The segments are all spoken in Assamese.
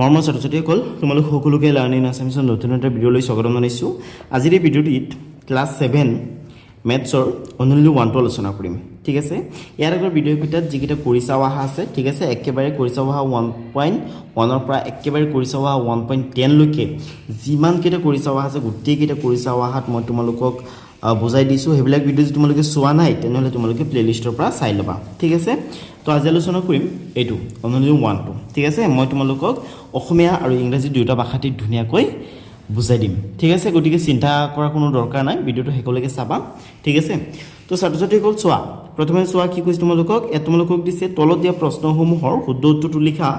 মৰমৰ ছাত্ৰ-ছাত্ৰীসকল তোমালোক সকলোকে লাৰ্নিং আছামিছৰ নতুন এটা ভিডিঅ'লৈ স্বাগতম জনাইছোঁ। আজিৰ এই ভিডিঅ'টিত ক্লাছ 7 মেথছৰ অনুশীলনী 1টো আলোচনা কৰিম। ঠিক আছে, ইয়াৰ আগৰ ভিডিঅ'কেইটাত যিকেইটা কৰি চাওঁ অহা আছে, ঠিক আছে, একেবাৰে কৰি চাওঁ অহা 1.1ৰ পৰা একেবাৰে কৰি চাওঁ অহা 1.10 লৈকে যিমানকেইটা কৰি চাওঁ অহা আছে গোটেইকেইটা কৰি চাওঁ অহাত মই তোমালোকক বুজাই দিছোঁ। সেইবিলাক ভিডিঅ' যদি তোমালোকে চোৱা নাই তেনেহ'লে তোমালোকে প্লেলিষ্টৰ পৰা চাই ল'বা। ঠিক আছে, তো আজি আলোচনা কৰিম এইটো অনুশীলনী 1টো। ঠিক আছে, মই তোমালোকক অসমীয়া আৰু ইংৰাজী দুয়োটা ভাষাতে ধুনীয়াকৈ বুজাই দিম। ঠিক আছে, গতিকে চিন্তা কৰাৰ কোনো দৰকাৰ নাই, ভিডিঅ'টো শেষলৈকে চাবা। ঠিক আছে, তো ছাত্ৰ-ছাত্ৰীসকল চোৱা, প্ৰথমে চোৱা কি কৈছে তোমালোকক দিছে তলত দিয়া প্ৰশ্নসমূহৰ শুদ্ধ উত্তৰটো লিখা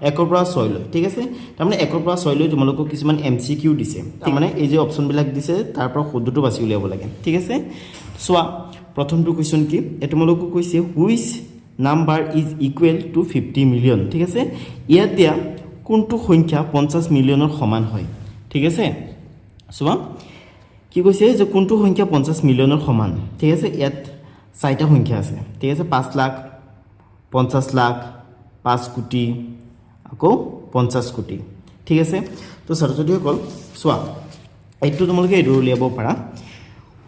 1ৰ পৰা 6 লৈ। ঠিক আছে, তাৰমানে 1ৰ পৰা 6 লৈ তোমালোকক কিছুমান MCQ দিছে, তাৰমানে এই যে অপশ্যনবিলাক দিছে তাৰ পৰা শুদ্ধটো বাছি উলিয়াব লাগে। ঠিক আছে, চোৱা প্ৰথমটো কুৱেশ্যন কি, তোমালোকক কৈছে which number is equal to 50 million. ঠিক আছে, ইয়াত দিয়া কোনটো সংখ্যা 50 মিলিয়নৰ সমান হয়। ঠিক আছে, চোৱা কি কৈছে যে কোনটো সংখ্যা 50 মিলিয়নৰ সমান। ঠিক আছে, ইয়াত 4টা সংখ্যা আছে। ঠিক আছে, 5 লাখ, 50 লাখ, 5 কোটি, আকৌ 50 কোটি। ঠিক আছে, তো ছাত্ৰ-ছাত্ৰীসকল চোৱা এইটো তোমালোকে এইটো উলিয়াব পাৰা,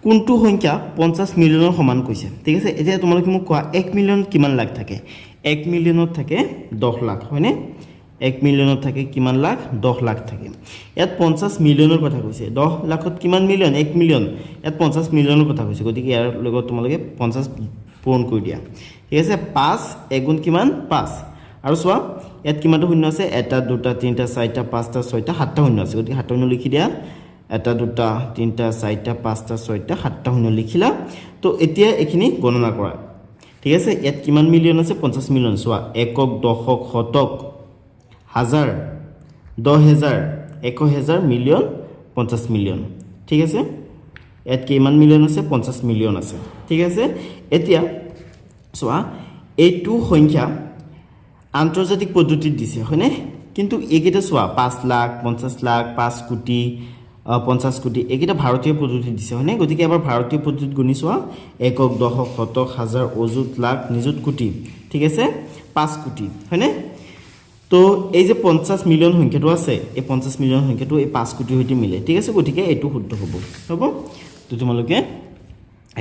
কোনটো সংখ্যা 50 মিলিয়নৰ সমান কৈছে। ঠিক আছে, এতিয়া তোমালোকে মোক কোৱা 1 মিলিয়নত কিমান লাখ থাকে। 1 মিলিয়নত থাকে 10 লাখ, হয়নে? 1 মিলিয়নত থাকে কিমান লাখ? 10 লাখ থাকে। ইয়াত 50 মিলিয়নৰ কথা কৈছে, 10 লাখত কিমান মিলিয়ন? 1 মিলিয়ন। ইয়াত 50 মিলিয়নৰ কথা কৈছে, গতিকে ইয়াৰ লগত তোমালোকে 50 পূৰণ কৰি দিয়া। ঠিক আছে, 5 এগুণ কিমান? 5। আৰু চোৱা ইয়াত কিমানটা শূন্য আছে? 1 2 3 4 5 6 7টা শূন্য আছে, গতিকে 7টা শূন্য লিখি দিয়া। 1 2 3 4 5 6 7টা শূন্য লিখিলা। তো এতিয়া এইখিনি গণনা কৰা। ঠিক আছে, ইয়াত কিমান মিলিয়ন আছে? 50 মিলিয়ন। চোৱা একক, দশক, শতক, হাজাৰ, 10,000, 1,000, মিলিয়ন, 50 মিলিয়ন। ঠিক আছে, ইয়াত কিমান মিলিয়ন আছে? 50 মিলিয়ন আছে। ঠিক আছে, এতিয়া চোৱা এইটো সংখ্যা আন্তৰ্জাতিক পদ্ধতিত দিছে, হয়নে? কিন্তু এইকেইটা চোৱা 5 লাখ, 50 লাখ, 5 কোটি, 50 কোটি, এইকেইটা ভাৰতীয় পদ্ধতিত দিছে, হয়নে? গতিকে এবাৰ ভাৰতীয় পদ্ধতিত গুণি চোৱা, একক, দশক, শতক, হাজাৰ, অযুত, লাখ, নিযুত, কোটি। ঠিক আছে, 5 কোটি, হয়নে? তো এই যে 50 মিলিয়ন সংখ্যাটো আছে, এই 50 মিলিয়ন সংখ্যাটো এই 5 কোটিৰ সৈতে মিলে। ঠিক আছে, গতিকে এইটো শুদ্ধ হ'ব। তো তোমালোকে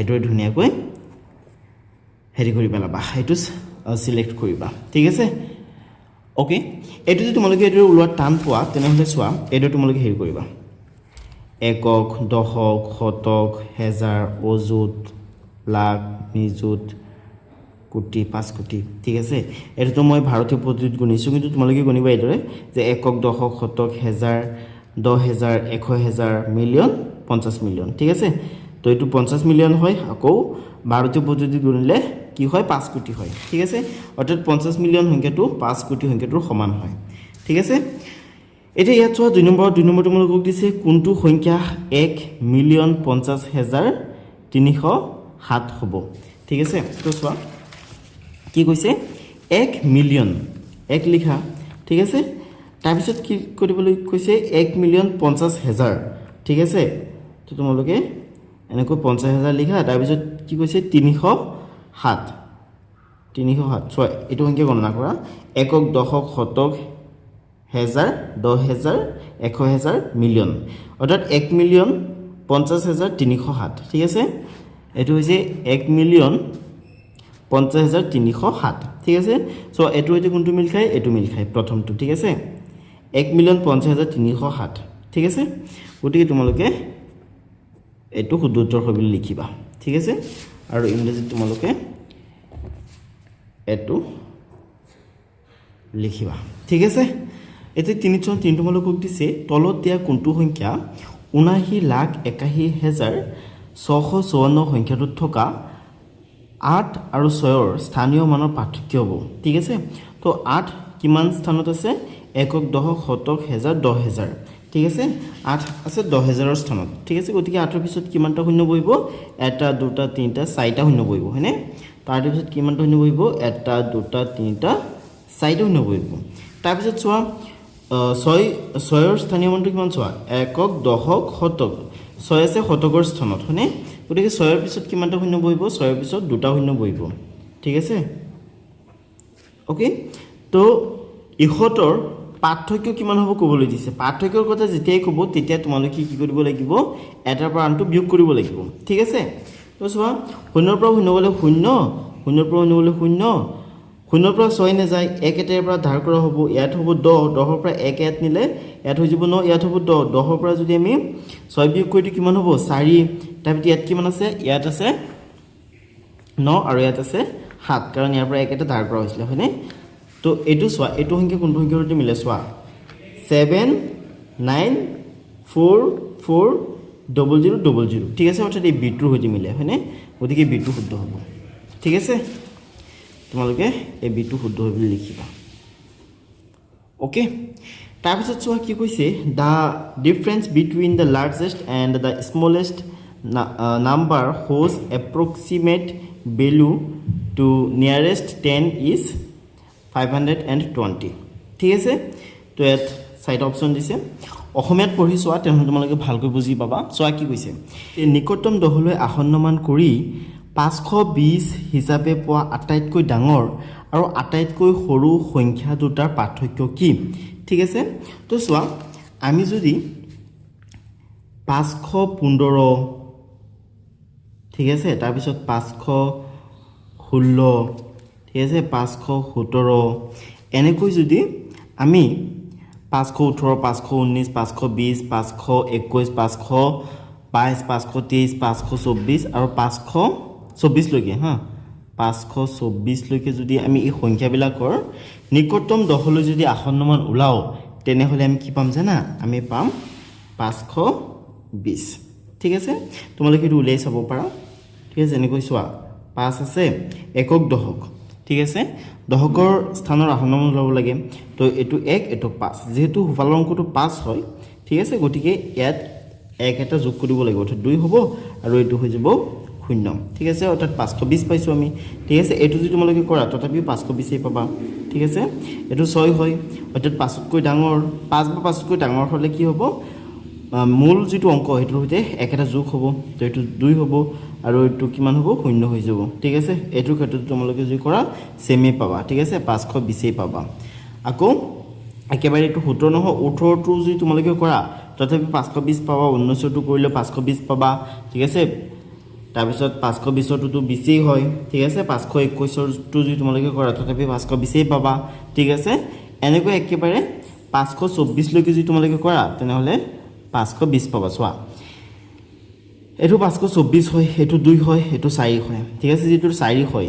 এইটোৱে ধুনীয়াকৈ হেৰি কৰি পেলাবা, এইটো চিলেক্ট কৰিবা। ঠিক আছে, অ'কে। এইটো যদি তোমালোকে এইটো ওলোৱা টান পোৱা তেনেহ'লে চোৱা এইটো তোমালোকে হেৰি কৰিবা, একক, দশক, শতক, হেজাৰ, অযুত, লাখ, নিযুত, কোটি, 5 কোটি। ঠিক আছে, এইটোতো মই ভাৰতীয় পদ্ধতিত গুণিছোঁ, কিন্তু তোমালোকে গুণিবা এইদৰে যে একক, দশক, শতক, হেজাৰ, 10,000, 1,000, মিলিয়ন, 50 মিলিয়ন। ঠিক আছে, তো এইটো 50 মিলিয়ন হয়, আকৌ ভাৰতীয় পদ্ধতিত গুণিলে কি হয়? 5 কোটি হয়। ঠিক আছে, অৰ্থাৎ 50 মিলিয়ন সংখ্যাটো 5 কোটি সংখ্যাটোৰ সমান হয়। ঠিক আছে, এতিয়া ইয়াত চোৱা 2 নম্বৰ তোমালোকক দিছে কোনটো সংখ্যা 1,50,307 হ'ব। ঠিক আছে, তো চোৱা কি কৈছে 1 মিলিয়ন, 1 লিখা। ঠিক আছে, তাৰপিছত কি কৰিবলৈ কৈছে 1,50,000। ঠিক আছে, তো তোমালোকে এনেকৈ 50,000 লিখা, তাৰপিছত কি কৈছে 307। চোৱা এইটো সংখ্যা গণনা কৰা, একক, দশক, শতক, হেজাৰ, 10,000, 1,000, মিলিয়ন, অৰ্থাৎ 1,50,307। ঠিক আছে, এইটো হৈছে 1,50,307। ঠিক আছে, চ' এইটো সৈতে কোনটো মিল খায়? এইটো মিল খায়, প্ৰথমটো। ঠিক আছে, 1,50,307। ঠিক আছে, গতিকে তোমালোকে এইটো শুদ্ধ উত্তৰ হয় বুলি লিখিবা। ঠিক আছে, আৰু ইংৰাজীত তোমালোকে এইটো লিখিবা। ঠিক আছে, এতিয়া 3 তোমালোকক দিছে তলত দিয়া কোনটো সংখ্যা 79,81,654 সংখ্যাটোত থকা 8 আৰু 6ৰ স্থানীয় মানৰ পাৰ্থক্য হ'ব। ঠিক আছে, তো 8 কিমান স্থানত আছে? একক, দশক, শতক, হেজাৰ, 10,000। ঠিক আছে, 8 আছে 10,000ৰ স্থানত। ঠিক আছে, গতিকে 8ৰ পিছত কিমানটা শূন্য বহিব? 1 2 3 4টা শূন্য বহিব, হয়নে? তাৰপিছত কিমানটা শূন্য বহিব? 1 2 3 4টা শূন্য বহিব। তাৰপিছত চোৱা 6ৰ স্থানীয় মানটো কিমান? চোৱা একক, দশক, শতক, 6 আছে শতকৰ স্থানত, হয়নে? গতিকে 6ৰ পিছত কিমানটা শূন্য বহিব? 6ৰ পিছত 2টা শূন্য বহিব। ঠিক আছে, অ'কে। তো ইহঁতৰ পাৰ্থক্য কিমান হ'ব ক'বলৈ দিছে পাৰ্থক্যৰ কথা যেতিয়াই ক'ব তেতিয়া তোমালোকে কি কৰিব লাগিব এটাৰ পৰা আনটো বিয়োগ কৰিব লাগিব ঠিক আছে তো চোৱা 0 পৰা 0 গ'লে 0 0 পৰা 0 গ'লে 0 0 পৰা 6 নাযায় 1 এটাৰ পৰা ধাৰ কৰা হ'ব ইয়াত হ'ব 10 10 পৰা 1 ইয়াত নিলে ইয়াত হৈ যাব 9 ইয়াত হ'ব 10 10 পৰা যদি আমি 6 বিয়োগ কৰি দিওঁ কিমান হ'ব 4 তাৰপিছত ইয়াত কিমান আছে ইয়াত আছে 9 আৰু ইয়াত আছে 7 কাৰণ ইয়াৰ পৰা 1 এটা ধাৰ কৰা হৈছিল হয়নে তো এইটো চোৱা এইটো সংখ্যা কোনটো সংখ্যাৰ সৈতে মিলে চোৱা 7 9 4 4 00 00 ঠিক আছে অৰ্থাৎ এই বিটোৰ সৈতে মিলে হয়নে গতিকে বিটো শুদ্ধ হ'ব ঠিক আছে তোমালোকে এই বিটো শুদ্ধ হৈ বুলি লিখিবা ওকে তাৰপিছত চোৱা কি কৈছে the difference between the largest and the smallest number whose approximate value to nearest 10 is 520 ঠিক আছে তো ইয়াত চাৰিটা অপশ্যন দিছে অসমীয়াত পঢ়ি চোৱা তেনেহ'লে তোমালোকে ভালকৈ বুজি পাবা চোৱা কি কৈছে নিকটতম দহলৈ আসন্নমান কৰি 520 হিচাপে পোৱা আটাইতকৈ ডাঙৰ আৰু আটাইতকৈ সৰু সংখ্যা দুটাৰ পাৰ্থক্য কি ঠিক আছে তো চোৱা আমি যদি 515 ঠিক আছে তাৰপিছত 516 ঠিক আছে 517 এনেকৈ যদি আমি 518 519 520 521 522 523 524 আৰু 524 লৈকে হা 524 লৈকে যদি আমি এই সংখ্যাবিলাকৰ নিকটতম দহলৈ যদি আসন্নমান ওলাও তেনেহ'লে আমি কি পাম জানা আমি পাম 520 ঠিক আছে তোমালোকে এইটো উলিয়াই চাব পাৰা ঠিক আছে এনেকৈ চোৱা 5 আছে একক দহক ঠিক আছে দহকৰ স্থানৰ আসন্নমান ওলাব লাগে তো এইটো 1 এইটো 5 যেহেতু সোঁফালৰ অংকটো 5 হয় ঠিক আছে গতিকে ইয়াত 1 এটা যোগ কৰিব লাগিব অৰ্থাৎ 2 হ'ব আৰু এইটো হৈ যাব 0 ঠিক আছে অৰ্থাৎ 520 পাইছো আমি ঠিক আছে এইটো যদি তোমালোকে কৰা তথাপিও 520 পাবা ঠিক আছে এইটো 6 হয় অৰ্থাৎ 5তকৈ ডাঙৰ 5 বা 5তকৈ ডাঙৰ হ'লে কি হ'ব মূল যেটো অংক হেতুৰ হতে এক এটা যোগ হ'ব তো এটো 2 হ'ব আৰু এটো কিমান হ'ব 0 হৈ যাব ঠিক আছে এটোৰ ক্ষেত্ৰত তোমালোকে যি কৰা সেমে পাবা ঠিক আছে 520 পাবা আকৌ একেবাৰে এটো 17 নহয় 18 টো যদি তোমালোকে কৰা তথাপি 520 পাবা 19 টো কৰিলে 520 পাবা ঠিক আছে তাৰ পিছত 520 টো 20 হয় ঠিক আছে 521 টো যদি তোমালোকে কৰা তথাপি 520 পাবা ঠিক আছে এনেকৈ একেবাৰে 524 লৈকে যদি তোমালোকে কৰা তেনেহলে 520 পাবা চোৱা এটো 524 হয় এটো 2 হয় এটো 4 হয় ঠিক আছে যেটো 4 হয়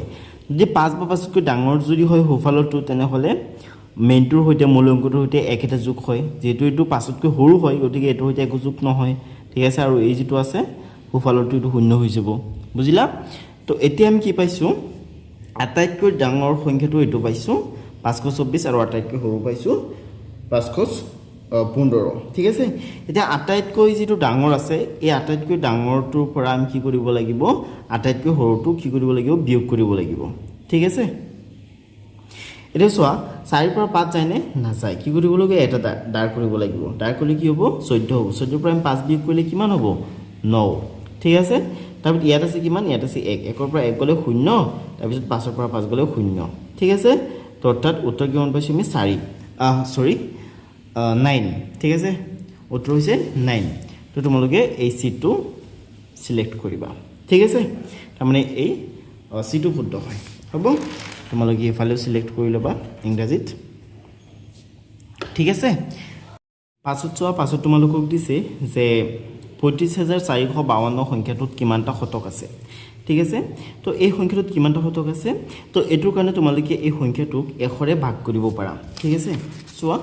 যদি 5 বা 5 কৈ ডাঙৰ যদি হয় হোফালটো তেনেহলে মেইনটোৰ হৈতে মূল অংকটোৰ হৈতে এক এটা যোগ হয় যেটো এটো 5 কৈ সৰু হয় গতিকে এটো হৈতে এক যোগ নহয় ঠিক আছে আৰু এই যেটো আছে হোফালটো এটো 0 হৈ যাব বুজিলা তো এতিয়া আমি কি পাইছো আটাইতকৈ ডাঙৰ সংখ্যাটো এটো পাইছো 524 আৰু আটাইতকৈ সৰু পাইছো 515 ঠিক আছে এতিয়া আটাইতকৈ যেটো ডাঙৰ আছে এই আটাইতকৈ ডাঙৰটোৰ পৰা আমি কি কৰিব লাগিব আটাইতকৈ সৰুটো কি কৰিব লাগিব বিয়োগ কৰিব লাগিব ঠিক আছে এটা চোৱা 4 পৰা 5 যায় নে না যায় কি কৰিব লাগিব এটা দাৰ কৰিব লাগিব দাৰ কৰিলে কি হ'ব 14 হ'ব 14 পৰা আমি 5 বিয়োগ কৰিলে কিমান হ'ব 9 ঠিক আছে তাৰপিছত ইয়াত আছে কিমান ইয়াত আছে 1 1 পৰা 1 গলে 0 তাৰপিছত 5 পৰা 5 গলে 0 ঠিক আছে তো অৰ্থাৎ উত্তৰ কিমান পাইছো আমি 4 9 ঠিক আছে উত্তৰ হৈছে 9 তো তোমালোকে এই সিটো সিলেক্ট কৰিবা ঠিক আছে তাৰ মানে এই সিটো শুদ্ধ হয় হ'ব তোমালোকে ইফালেও সিলেক্ট কৰি লবা ইংৰাজীত ঠিক আছে পাছত তোমালোকক দিছে যে 35452 সংখ্যাটোত কিমানটা শতক আছে ঠিক আছে তো এই সংখ্যাটোত কিমানটা শতক আছে তো এটোৰ কাৰণে তোমালোকে এই সংখ্যাটোক 1 ৰে ভাগ কৰিব পাৰা ঠিক আছে চোৱা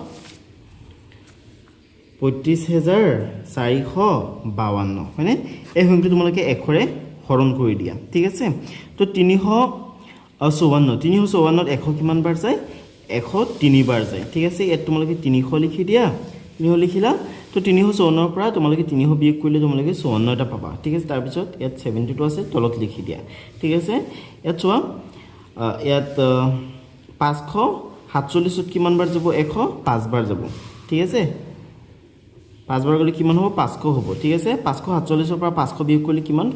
35452 মানে এই সংখ্যাটো তোমালোকে 1 ৰে হৰণ কৰি দিয়া ঠিক আছে তো 354 ত 100 কিমান বাৰ যায় 103 বাৰ যায় ঠিক আছে ইয়াত তোমালোকে 300 লিখি দিয়া 300 লিখিলা তো 354 পৰা তোমালোকে 300 বিয়োগ কৰিলে তোমালোকে 54 এটা পাবা ঠিক আছে তাৰ পিছত ইয়াত 72 আছে তলত লিখি দিয়া ঠিক আছে ইয়াত চোৱা ইয়াত 547 কিমান বাৰ যাব 105 বাৰ যাব ঠিক আছে 5 বাৰ গলে কিমান হ'ব 500 হ'ব ঠিক আছে 547 পৰা 500 বিয়োগ কৰিলে কিমান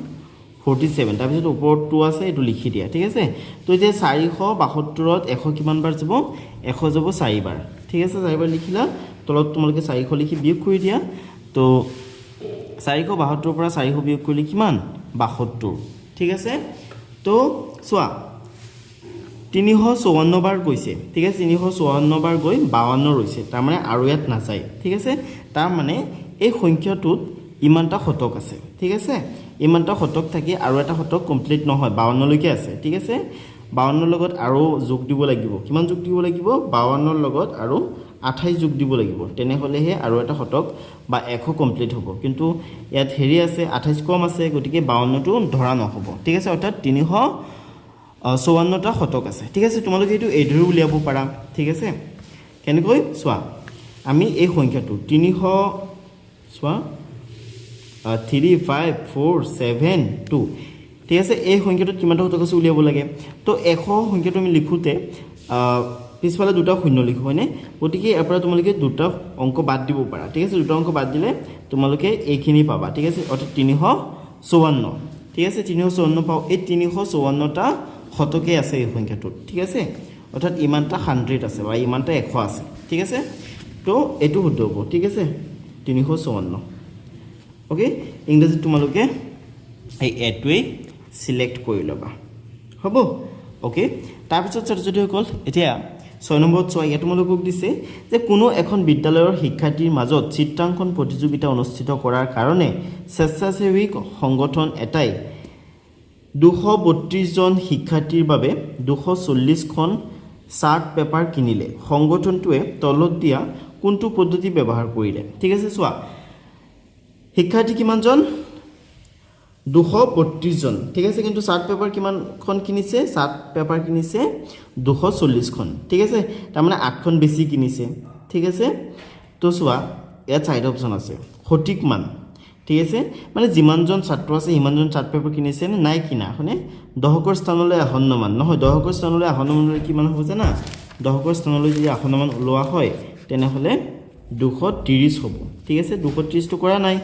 47 তাৰ পিছত ওপৰত 2 আছে এটো লিখি দিয়া ঠিক আছে তো এতিয়া 472 ত 100 কিমান বাৰ যাব 100 যাব 4 বাৰ ঠিক আছে 4 লিখিলা তলত তোমালোকে 400 লিখি বিয়োগ কৰি দিয়া তো 472 পৰা 400 বিয়োগ কৰিলে কিমান 72 ঠিক আছে তো চোৱা 354 বাৰ গৈছে ঠিক আছে 354 বাৰ গৈ 52 ৰৈছে তাৰ মানে আৰু ইয়াত নাযায় ঠিক আছে তাৰ মানে এই সংখ্যাটোত ইমানটা শতক আছে ঠিক আছে ইমানটা শতক থাকি আৰু এটা শতক কমপ্লিট নহয় 52 লৈকে আছে ঠিক আছে 52 লগত আৰু যোগ দিব লাগিব কিমান যোগ দিব লাগিব 52 লগত আৰু 28 যোগ দিব লাগিব তেনেহলেহে আৰু এটা শতক বা 100 কমপ্লিট হ'ব কিন্তু ইয়াত হেৰি আছে 28 কম আছে গতিকে 52 টো ধৰা নহব ঠিক আছে অৰ্থাৎ 354টা শতক আছে ঠিক আছে তোমালোকে এটো এডৰ উলিয়াব পাৰা ঠিক আছে কেনেকৈ চোৱা আমি এই সংখ্যাটো 300 চোৱা 35472 ঠিক আছে এই সংখ্যাটো কিমানটা শতক আছে উলিয়াব লাগে তো 100 সংখ্যাটো আমি লিখোতে পিছফালে দুটা শূন্য লিখো হয়নে গতিকে ইয়াৰ পৰা তোমালোকে দুটা অংক বাদ দিব পাৰা ঠিক আছে দুটা অংক বাদ দিলে তোমালোকে এইখিনি পাবা ঠিক আছে অৰ্থাৎ 354 ঠিক আছে 354 পাও এই 354টা শতকে আছে এই সংখ্যাটোত ঠিক আছে অৰ্থাৎ ইমানটা 100 আছে বা ইমানটা 100 আছে ঠিক আছে তো এটো শুদ্ধ হ'ব ঠিক আছে 354 ওকে ইংৰাজীত তোমালোকে এই এটোৱে সিলেক্ট কৰি লবা হ'ব ওকে তাৰপিছত ছাত্ৰছাত্ৰীসকল এতিয়া 6 নম্বৰত চোৱা ইয়াত তোমালোকক দিছে যে কোনো এখন বিদ্যালয়ৰ শিক্ষাৰ্থীৰ মাজত চিত্ৰাংকন প্ৰতিযোগিতা অনুষ্ঠিত কৰাৰ কাৰণে স্বেচ্ছাসেৱী সংগঠন এটাই 232 জন শিক্ষাৰ্থীৰ বাবে 240খন চাৰ্ট পেপাৰ কিনিলে সংগঠনটোৱে তলত দিয়া কোনটো পদ্ধতি ব্যৱহাৰ কৰিলে ঠিক আছে চোৱা শিক্ষাৰ্থী কিমান জন 232 জন ঠিক আছে কিন্তু চাৰ্ট পেপাৰ কিমান খন কিনিছে চাৰ্ট পেপাৰ কিনিছে 240 খন ঠিক আছে তাৰ মানে 8 খন বেছি কিনিছে ঠিক আছে তো চোৱা ইয়াত চাইড অপচন আছে সঠিক মান ঠিক আছে মানে যিমানজন ছাত্ৰ আছে সিমানজন চাৰ্ট পেপাৰ কিনিছে নে নাই কিনা হয়নে দহকৰ স্থানলৈ আসন্ন মান নহয় দহকৰ স্থানলৈ আসন্ন মান কিমান হ'ব জানা দহকৰ স্থানলৈ যদি আসন্ন মান ওলোৱা হয় তেনেহলে 230 হ'ব ঠিক আছে 230 তো কৰা নাই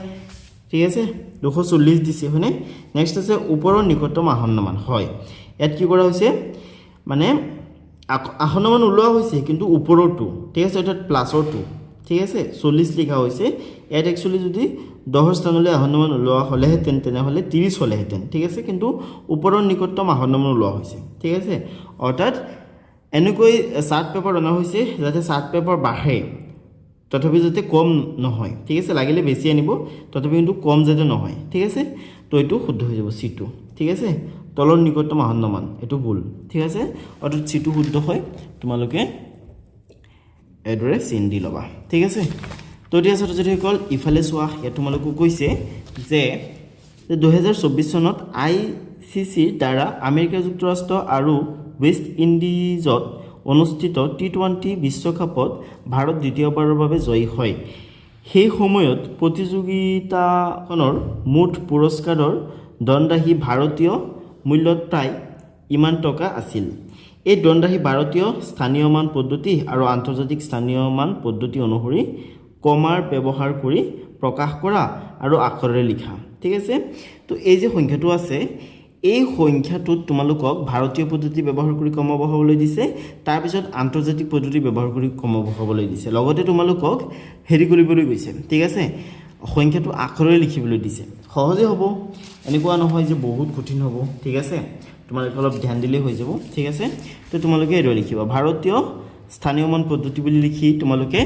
ঠিক আছে 240 দিছে হয়নে নেক্সট আছে ওপৰৰ নিকটতম আসন্ন মান হয় ইয়াত কি কৰা হৈছে মানে আসন্ন মান ওলোৱা হৈছে কিন্তু ওপৰৰটো ঠিক আছে অৰ্থাৎ প্লাছৰটো ঠিক আছে 40 লিখা হৈছে ইয়াত একচুয়ালি যদি 10 স্থানলৈ আসন্ন মান ওলোৱা হলেহেঁতেন তেনেহলে 30 হলেহেঁতেন ঠিক আছে কিন্তু ওপৰৰ নিকটতম আসন্ন মান ওলোৱা হৈছে ঠিক আছে অৰ্থাৎ এনেকৈ চাৰ্ট পেপাৰ অনা হৈছে যাতে চাৰ্ট পেপাৰ বাঢ়ে তথাপি যাতে কম নহয় ঠিক আছে লাগিলে বেছি আনিব তথাপি কিন্তু কম যাতে নহয় ঠিক আছে তো এটো শুদ্ধ হৈ যাব C2 ঠিক আছে তলৰ নিকটতম আসন্ন মান এটো ভুল ঠিক আছে অৰ্থাৎ C2 শুদ্ধ হয় তোমালোকে এডৰে চিন দি লবা ঠিক আছে তো এতিয়া ছাত্ৰছাত্ৰীসকল ইফালে চোৱা ইয়াত তোমালোকক কৈছে যে 2024 চনত ICC দ্বাৰা আমেৰিকা যুক্তৰাষ্ট্ৰ আৰু ৱেষ্ট ইণ্ডিজত অনুষ্ঠিত T20 বিশ্বকাপত ভাৰত দ্বিতীয়বাৰৰ বাবে জয়ী হয় সেই সময়ত প্ৰতিযোগিতাখনৰ মুঠ পুৰস্কাৰৰ দণ্ডাহী ভাৰতীয় মূল্যত প্ৰায় ইমান টকা আছিল এই দণ্ডাহী ভাৰতীয় স্থানীয় মান পদ্ধতি আৰু আন্তৰ্জাতিক স্থানীয় মান পদ্ধতি অনুসৰি কমাৰ ব্যৱহাৰ কৰি প্ৰকাশ কৰা আৰু আখৰেৰে লিখা ঠিক আছে তো এই যে সংখ্যাটো আছে এই সংখ্যাটোত তোমালোকক ভাৰতীয় পদ্ধতি ব্যৱহাৰ কৰি কমা বহাবলৈ দিছে তাৰ পিছত আন্তৰ্জাতিক পদ্ধতি ব্যৱহাৰ কৰি কমা বহাবলৈ দিছে লগতে তোমালোকক হেৰি কৰিবলৈ গৈছে ঠিক আছে সংখ্যাটো আখৰেৰে লিখিবলৈ দিছে সহজে হ'ব এনেকুৱা নহয় যে বহুত কঠিন হ'ব ঠিক আছে তোমালোকে অলপ ধ্যান দিলে হৈ যাব ঠিক আছে তো তোমালোকে এৰো লিখিবা ভাৰতীয় স্থানীয় মান পদ্ধতি বুলি লিখি তোমালোকে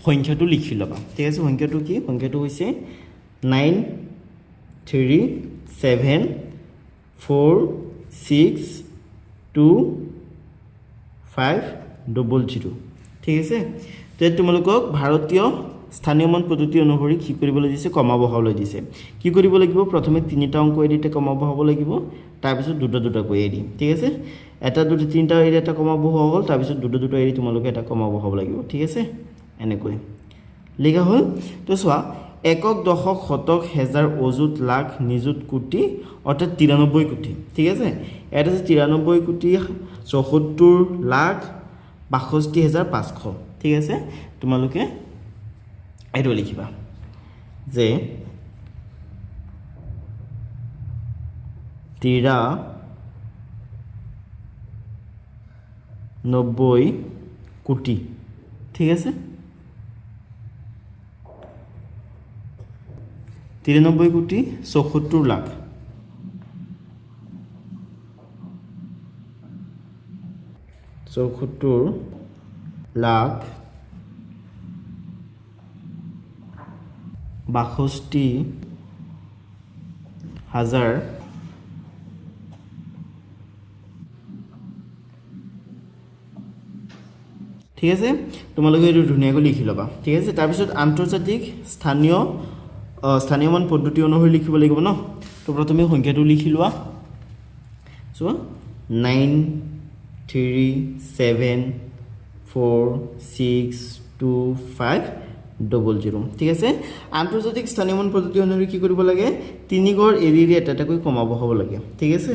সংখ্যাটো লিখি লবা ঠিক আছে সংখ্যাটো কি সংখ্যাটো হৈছে 9374250 ঠিক আছে তো তোমালোকক ভাৰতীয় স্থানীয় মান পদ্ধতি অনুসৰি কি কৰিবলৈ দিছে কমা বহাবলৈ দিছে কি কৰিব লাগিব প্ৰথমে তিনিটা অংক এৰিতে কমা বহাব লাগিব তাৰ পিছত দুটা দুটা কৈ এৰি ঠিক আছে এটা দুটা তিনিটা এৰি এটা কমা বহোৱা হ'ল তাৰ পিছত দুটা দুটা এৰি তোমালোকে এটা কমা বহাব লাগিব ঠিক আছে এনেকৈ লিখা হ'ল তো চোৱা একক দশক শতক হেজাৰ অযুত লাখ নিযুত কোটি অৰ্থাৎ 93 কোটি ঠিক আছে এটা আছে 93 কোটি 74 লাখ 62500 ঠিক আছে তোমালোকে এটো লিখিবা যে 93 কোটি ঠিক আছে 93,74,00,000 74,00,000 62,000 ঠিক আছে তোমালোকে এইটো ধুনীয়াকৈ লিখি ল'বা ঠিক আছে তাৰপিছত আন্তৰ্জাতিক স্থানীয় মান পদ্ধতি অনুসৰি লিখিব লাগিব ন তো প্ৰথমে সংখ্যাটো লিখি লোৱা সো 937462500 ঠিক আছে আন্তৰ্জাতিক স্থানীয় মান পদ্ধতি অনুসৰি কি কৰিব লাগে 3 গড় এৰি এটাকৈ কমাব হ'ব লাগে ঠিক আছে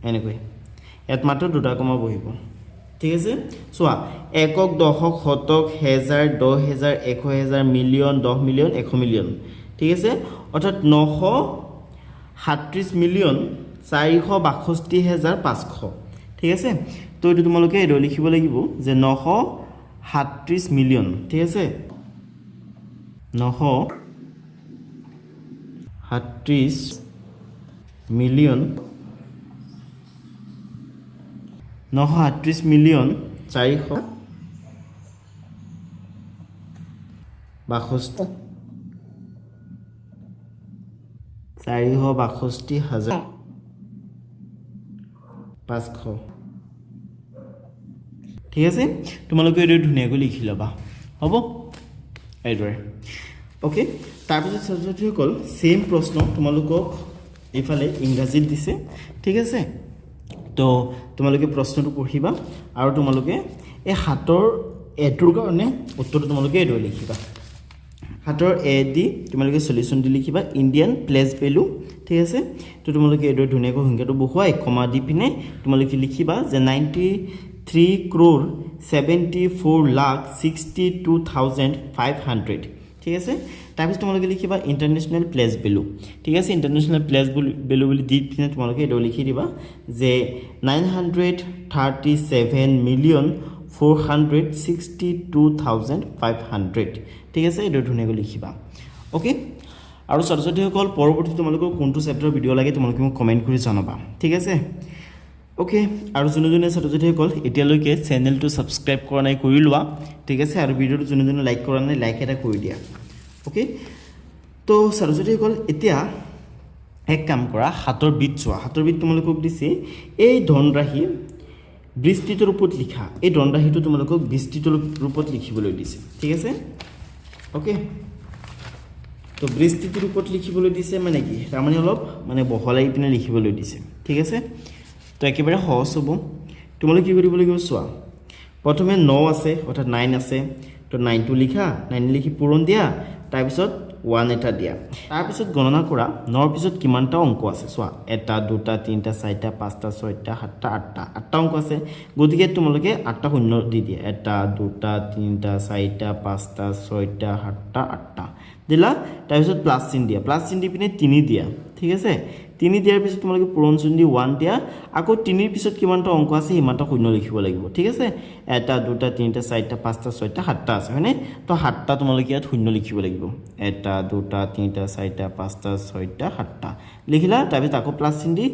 এনেকৈ ইয়াত মাত্ৰ দুটা কমা বহিব ঠিক আছে চোৱা একক দশক শতক হেজাৰ 10,000 100,000 মিলিয়ন 10 মিলিয়ন 100 মিলিয়ন ঠিক আছে অৰ্থাৎ 937 মিলিয়ন 462,500 ঠিক আছে তো এইটো তোমালোকে এৰ লিখিব লাগিব যে 937 মিলিয়ন ঠিক আছে 937 মিলিয়ন 938 মিলিয়ন 462,500 ঠিক আছে তোমালোকে এইটো ধুনীয়াকৈ লিখি ল'বা হ'ব এইদৰে ওকে তাৰপিছত ছাত্ৰছাত্ৰীসকল সেম প্ৰশ্ন তোমালোকক ইফালে ইংৰাজীত দিছে ঠিক আছে তো তোমালোকে প্ৰশ্নটো পঢ়িবা আৰু তোমালোকে এই হাতৰ এটোৰ কাৰণে উত্তৰটো তোমালোকে এইদৰে লিখিবা হাতৰ এ দি তোমালোকে সলিউশন দি লিখিবা ইণ্ডিয়ান প্লেস ভ্যালু ঠিক আছে তো তোমালোকে এইদৰে ধুনীয়াকৈ সংখ্যাটো বহুৱাই কমা দি পিনে তোমালোকে লিখিবা যে 93,64,62,500 ঠিক আছে তাৰপিছত তোমালোকে লিখিবা ইন্টাৰনেশ্যনেল প্লেস ভ্যালু ঠিক আছে ইন্টাৰনেশ্যনেল প্লেস ভ্যালু বুলি দি পিনে তোমালোকে এইটো লিখি দিবা যে 937,462,500 ঠিক আছে এইটো ধুনীয়াকৈ লিখিবা ওকে আৰু ছাত্ৰছাত্ৰীসকল পৰৱৰ্তী তোমালোকক কোনটো চেপ্টাৰৰ ভিডিও লাগে তোমালোকে মোক কমেন্ট কৰি জনাবা ঠিক আছে ওকে আৰু যোনে ছাত্ৰছাত্ৰীসকল এতিয়ালৈকে চেনেলটো সাবস্ক্ৰাইব কৰা নাই কৰি লোৱা ঠিক আছে আৰু ভিডিওটো যোনে লাইক কৰা নাই লাইক এটা কৰি দিয়া ওকে তো ছাত্ৰছাত্ৰীসকল এতিয়া এক কাম কৰা হাতৰ বিট চোৱা হাতৰ বিট তোমালোকক দিছে এই ধনৰাশি বিস্তৃত ৰূপত লিখা এই ধনৰাশিটো তোমালোকক বিস্তৃত ৰূপত লিখিবলৈ দিছে ঠিক আছে ওকে তো বিস্তৃত ৰূপত লিখিবলৈ দিছে মানে কি তাৰমানে অলপ মানে বহলাই পিনে লিখিবলৈ দিছে ঠিক আছে তো একেবাৰে সহজ হ'ব তোমালোকে কি কৰিব লাগিব চোৱা প্ৰথমে 9 আছে অৰ্থাৎ 9 আছে তো 9 টো লিখা 9 লিখি পূৰণ দিয়া তাৰপিছত 1 এটা দিয়া তাৰপিছত গণনা কৰা 9 পিছত কিমানটা অংক আছে চোৱা এটা দুটা তিনটা চাৰিটা পাঁচটা ছয়টা সাতটা আঠটা অংক আছে গতিকে তোমালোকে 8টা শূন্য দি দিয়া এটা দুটা তিনটা চাৰিটা পাঁচটা ছয়টা সাতটা আঠটা দিলা তাৰপিছত প্লাস চিন দিয়া প্লাস চিন দি পিনে 3 দিয়া ঠিক আছে 3 দিয়াৰ পিছত তোমালোকে পূৰণ চিন দি 1 দিয়া আকৌ 3 ৰ পিছত কিমানটা অংক আছে ইমানটা শূন্য লিখিব লাগিব ঠিক আছে এটা দুটা তিনটা চাৰিটা পাঁচটা ছয়টা সাতটা আছে হয়নে তো সাতটা তোমালোকে ইয়াত শূন্য লিখিব লাগিব এটা দুটা তিনটা চাৰিটা পাঁচটা ছয়টা সাতটা লিখিলা তাৰপিছত আকৌ প্লাস চিন দি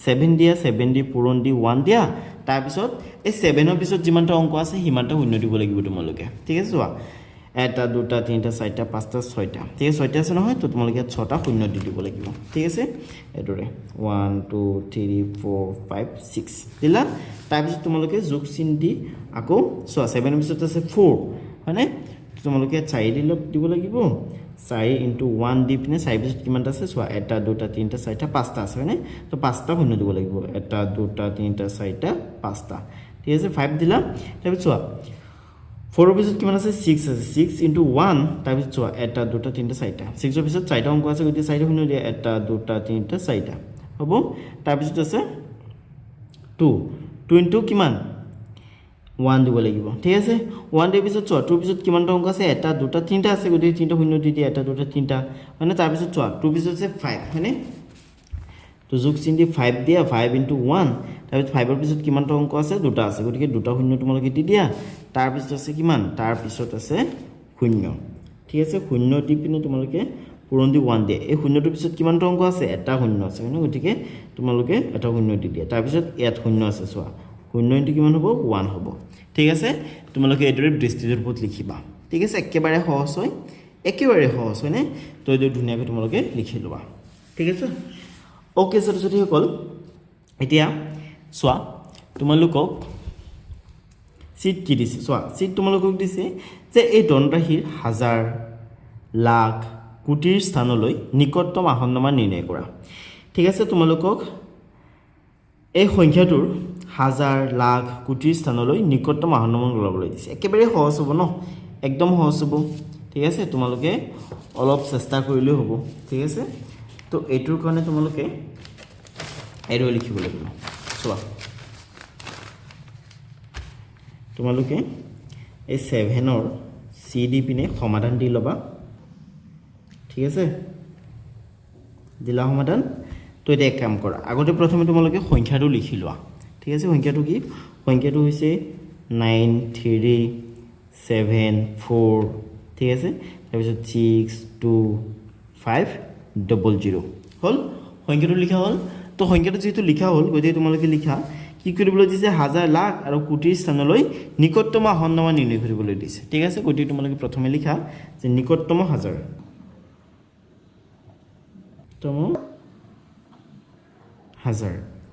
7 দিয়া 7 দি পূৰণ দি 1 দিয়া তাৰপিছত এই 7 ৰ পিছত যিমানটা অংক আছে সিমানটা শূন্য দিব লাগিব তোমালোকে ঠিক আছে চোৱা এটা দুটা তিনটা চাৰিটা পাঁচটা ছয়টা ঠিক আছে ছয়টা আছে নহয় তো তোমালোকে 6টা শূন্য দি দিব লাগিব ঠিক আছে এদৰে 1 2 3 4 5 6 দিলা তাৰপিছত তোমালোকে যোগ চিন দি আকৌ চোৱা 7 ৰ পিছত আছে 4 হয়নে তোমালোকে 4 দিব লাগিব 4 * 1 দি পিনে 4 পিছত কিমানটা আছে চোৱা এটা দুটা তিনটা চাৰিটা পাঁচটা আছে হয়নে তো 5টা শূন্য দিব লাগিব এটা দুটা তিনটা চাৰিটা পাঁচটা ঠিক আছে 5 দিলা তাৰপিছত চোৱা 4 ৰ পিছত কিমান আছে 6 আছে 6 * 1 তাৰপিছত চোৱা এটা দুটা তিনটা চাৰিটা 6 ৰ পিছত 4টা অংক আছে গতি 4টা শূন্য দিয়া এটা দুটা তিনটা চাৰিটা হ'ব তাৰপিছত আছে 2 * কিমান 1 দিব লাগিব ঠিক আছে 1 দিয়াৰ পিছত চোৱা 2 ৰ পিছত কিমানটা অংক আছে এটা দুটা তিনটা আছে গতি 3টা শূন্য দি দিয়া এটা দুটা তিনটা মানে তাৰপিছত চোৱা 2 পিছত আছে 5 হয়নে তো যোগ চিন দি 5 দিয়া 5 * 1 তাৰপিছত 5 ৰ পিছত কিমানটা অংক আছে দুটা আছে গতিকে দুটা শূন্য তোমালোকে দি দিয়া তাৰ পিছত আছে কিমান তাৰ পিছত আছে শূন্য ঠিক আছে শূন্য দি পিনে তোমালোকে পূৰণ দি 1 দিয়া এই শূন্যটোৰ পিছত কিমানটা অংক আছে এটা শূন্য আছে ন গতিকে তোমালোকে এটা শূন্য দি দিয়া তাৰ পিছত ইয়াত শূন্য আছে চোৱা শূন্য ইনটু কিমান হ'ব 1 হ'ব ঠিক আছে তোমালোকে এইদৰে বৃষ্টিৰ ওপৰত লিখিবা ঠিক আছে একেবাৰে সহজ হয় নে তো এইটো ধুনীয়াকৈ তোমালোকে লিখি লবা ঠিক আছে ওকে সৰস্বতী সকল এতিয়া চোৱা তোমালোকক সিট কি দিছে চোৱা সিট তোমালোকক দিছে যে এই ধনৰাশিৰ হাজাৰ লাখ কোটিৰ স্থানলৈ নিকটতম আসন্নমান নিৰ্ণয় কৰা ঠিক আছে তোমালোকক এই সংখ্যাটোৰ হাজাৰ লাখ কোটিৰ স্থানলৈ নিকটতম আসন্নমান ওলাবলৈ দিছে একেবাৰে সহজ হ'ব ন একদম সহজ হ'ব ঠিক আছে তোমালোকে অলপ চেষ্টা কৰিলে হ'ব ঠিক আছে তো এইটোৰ কাৰণে তোমালোকে এৰো লিখিব লাগিব চোৱা তোমালোকে এই 7 ৰ সি দি পিনে সমাধান দি লবা ঠিক আছে দিলা সমাধান তো এটা কাম কৰা আগতে প্ৰথমে তোমালোকে সংখ্যাটো লিখি লোৱা ঠিক আছে সংখ্যাটো কি সংখ্যাটো হৈছে 9374 ঠিক আছে তাৰপিছত 62500 হল সংখ্যাটো লিখা হল তো সংখ্যাটো যেহেতু লিখা হল গতিকে তোমালোকে লিখা কি কৰিবলৈ দিছে হাজাৰ লাখ আৰু কোটিৰ স্থানলৈ নিকটতম আসন্নমান নিৰ্ণয় কৰিবলৈ দিছে ঠিক আছে গতিকে তোমালোকে প্ৰথমে লিখা যে নিকটতম হাজাৰ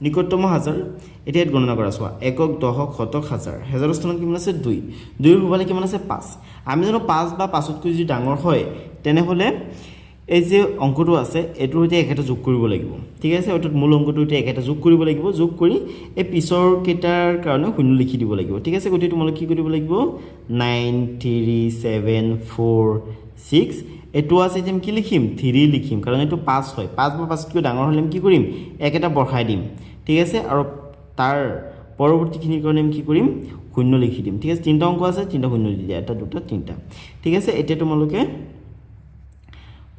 নিকটতম হাজাৰ এতিয়া গণনা কৰা চোৱা একক দশক শতক হাজাৰ হাজাৰৰ স্থানত কিমান আছে 2 2ৰ সোঁফালে কিমান আছে 5 আমি জানো 5 বা 5তকৈ যদি ডাঙৰ হয় তেনেহলে এই যে অংকটো আছে এটো হতে একেটা যোগ কৰিব লাগিব ঠিক আছে অৰ্থাৎ মূল অংকটো হতে একেটা যোগ কৰিব লাগিব যোগ কৰি এই পিছৰ কেটাৰ কাৰণে শূন্য লিখি দিব লাগিব ঠিক আছে গতি তোমালোকে কি কৰিব লাগিব 93746 এটো আছে যেম কি লিখিম 3 লিখিম কাৰণ এটো 5 হয় 5 বা 5তকৈ ডাঙৰ হলে কি কৰিম একেটা বঢ়াই দিম ঠিক আছে আৰু তাৰ পৰৱৰ্তীখিনিৰ কাৰণে কি কৰিম শূন্য লিখি দিম ঠিক আছে তিনটা অংক আছে তিনটা শূন্য দি দিয়া এটা দুটা তিনটা ঠিক আছে এতিয়া তোমালোকে